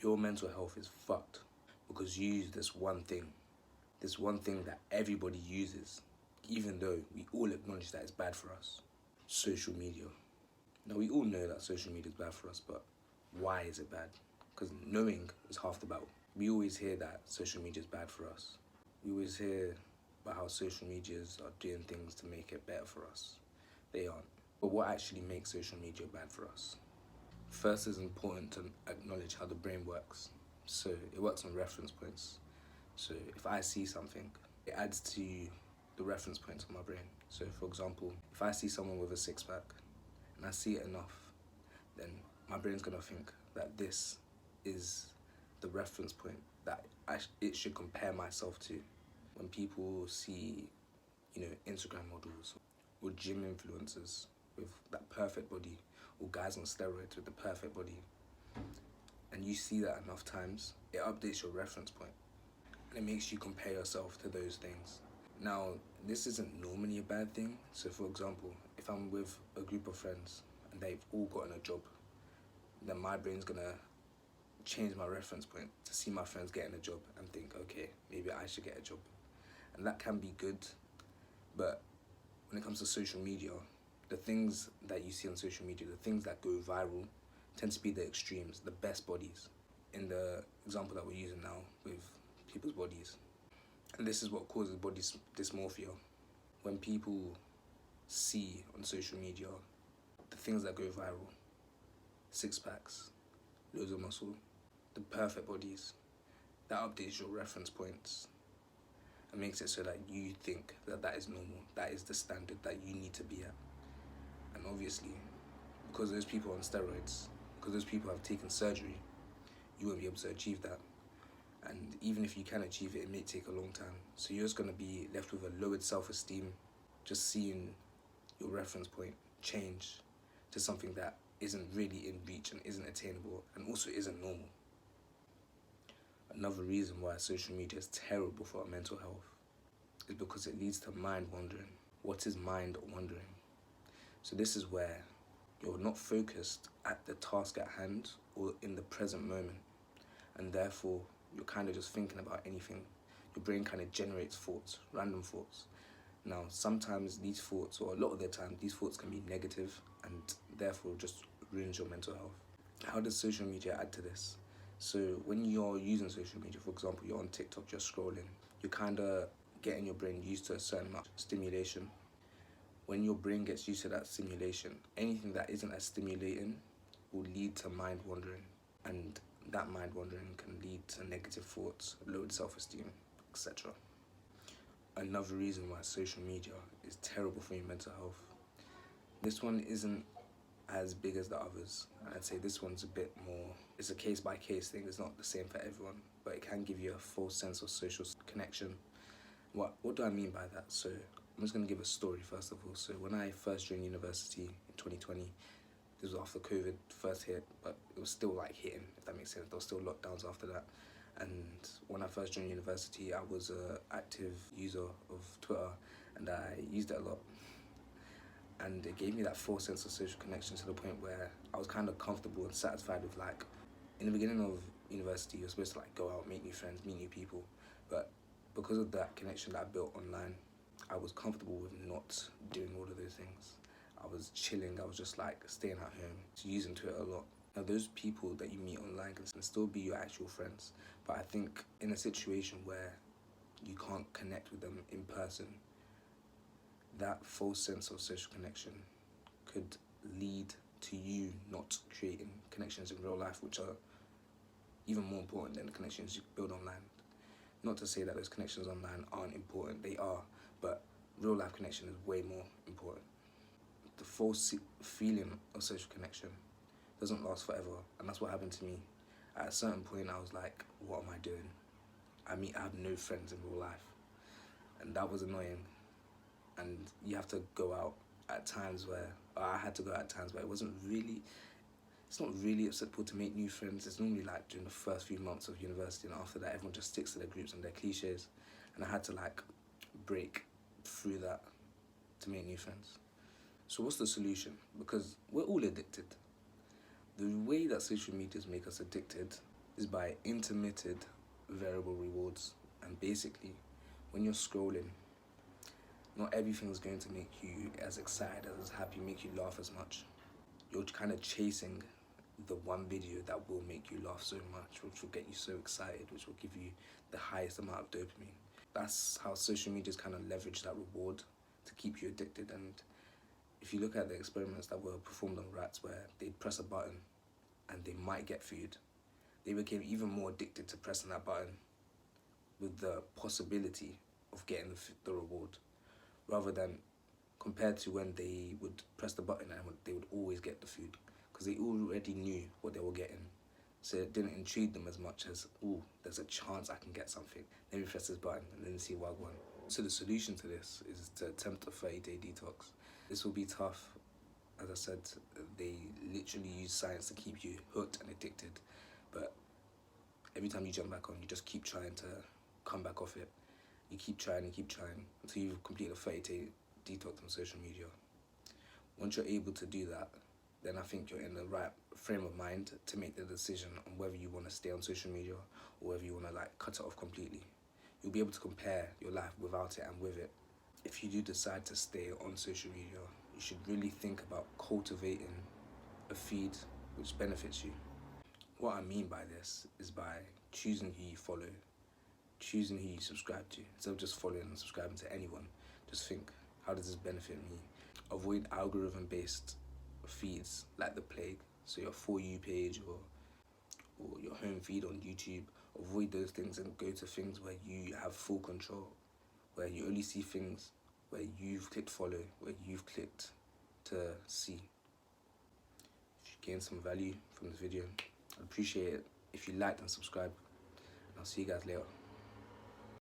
your mental health is fucked because you use this one thing that everybody uses, even though we all acknowledge that it's bad for us. Social media. Now, we all know that social media is bad for us, but why is it bad? Because knowing is half the battle. We always hear that social media is bad for us. We always hear about how social medias are doing things to make it better for us. They aren't. But what actually makes social media bad for us? First, it's important to acknowledge how the brain works. So it works on reference points. So if I see something, it adds to the reference points on my brain. So for example, if I see someone with a six-pack and I see it enough, then my brain's gonna think that this is the reference point that it should compare myself to. When people see, Instagram models or gym influencers with that perfect body, or guys on steroids with the perfect body, and you see that enough times, it updates your reference point and it makes you compare yourself to those things. Now, this isn't normally a bad thing. So for example, if I'm with a group of friends and they've all gotten a job, then my brain's gonna change my reference point to see my friends getting a job and think, okay, maybe I should get a job. And that can be good, but when it comes to social media, the things that you see on social media, the things that go viral, tend to be the extremes, the best bodies. In the example that we're using now with people's bodies. And this is what causes body dysmorphia. When people see on social media the things that go viral, six packs, loads of muscle, the perfect bodies, that updates your reference points and makes it so that you think that that is normal, that is the standard that you need to be at. And obviously, because those people are on steroids, because those people have taken surgery, you won't be able to achieve that. And even if you can achieve it, it may take a long time. So you're just going to be left with a lowered self-esteem, just seeing your reference point change to something that isn't really in reach and isn't attainable and also isn't normal. Another reason why social media is terrible for our mental health is because it leads to mind wandering. What is mind wandering? So this is where you're not focused at the task at hand or in the present moment, and therefore you're kind of just thinking about anything. Your brain kind of generates thoughts, random thoughts. Now, sometimes these thoughts, or a lot of the time, these thoughts can be negative and therefore just ruins your mental health. How does social media add to this? So when you're using social media, for example, you're on TikTok, you're scrolling, you're kind of getting your brain used to a certain amount of stimulation. When your brain gets used to that stimulation, anything that isn't as stimulating will lead to mind wandering. And that mind wandering can lead to negative thoughts, lowered self-esteem, etc. Another reason why social media is terrible for your mental health. This one isn't as big as the others. I'd say this one's a bit more, it's a case-by-case thing. It's not the same for everyone, but it can give you a false sense of social connection. What do I mean by that? So I'm just going to give a story first of all. So when I first joined university in 2020, this was after COVID first hit, but it was still like hitting, if that makes sense. There were still lockdowns after that. And when I first joined university, I was an active user of Twitter and I used it a lot. And it gave me that false sense of social connection to the point where I was kind of comfortable and satisfied with, like, in the beginning of university, you're supposed to like go out, make new friends, meet new people. But because of that connection that I built online, I was comfortable with not doing all of those things. I was chilling, I was just like staying at home, using Twitter a lot. Now those people that you meet online can still be your actual friends, but I think in a situation where you can't connect with them in person, that false sense of social connection could lead to you not creating connections in real life, which are even more important than the connections you build online. Not to say that those connections online aren't important, they are, but real life connection is way more important. The false feeling of social connection doesn't last forever, and that's what happened to me. At a certain point, I was like, what am I doing? I have no friends in real life, and that was annoying. And you have to go out at times where, I had to go out at times where it's not really acceptable to make new friends. It's normally like during the first few months of university, and after that everyone just sticks to their groups and their cliches. And I had to like break through that to make new friends. So what's the solution? Because we're all addicted. The way that social medias make us addicted is by intermittent variable rewards. And basically, when you're scrolling, not everything's going to make you as excited, as happy, make you laugh as much. You're kind of chasing the one video that will make you laugh so much, which will get you so excited, which will give you the highest amount of dopamine. That's how social media's kind of leverage that reward to keep you addicted. And if you look at the experiments that were performed on rats where they'd press a button and they might get food, they became even more addicted to pressing that button with the possibility of getting the reward, rather than compared to when they would press the button and they would always get the food, because they already knew what they were getting. So it didn't intrigue them as much as, oh, there's a chance I can get something. Let me press this button and then see what I want. So the solution to this is to attempt a 30-day detox. This will be tough. As I said, they literally use science to keep you hooked and addicted. But every time you jump back on, you just keep trying to come back off it. You keep trying until you've completed a 30-day detox on social media. Once you're able to do that, then I think you're in the right frame of mind to make the decision on whether you want to stay on social media or whether you want to cut it off completely. You'll be able to compare your life without it and with it. If you do decide to stay on social media, you should really think about cultivating a feed which benefits you. What I mean by this is by choosing who you follow, choosing who you subscribe to. Instead of just following and subscribing to anyone, just think, how does this benefit me? Avoid algorithm-based feeds like the plague. So your For You page or your home feed on YouTube, avoid those things and go to things where you have full control, where you only see things where you've clicked follow, where you've clicked to see. If you gain some value from this video, I'd appreciate it if you liked and subscribe. And I'll see you guys later.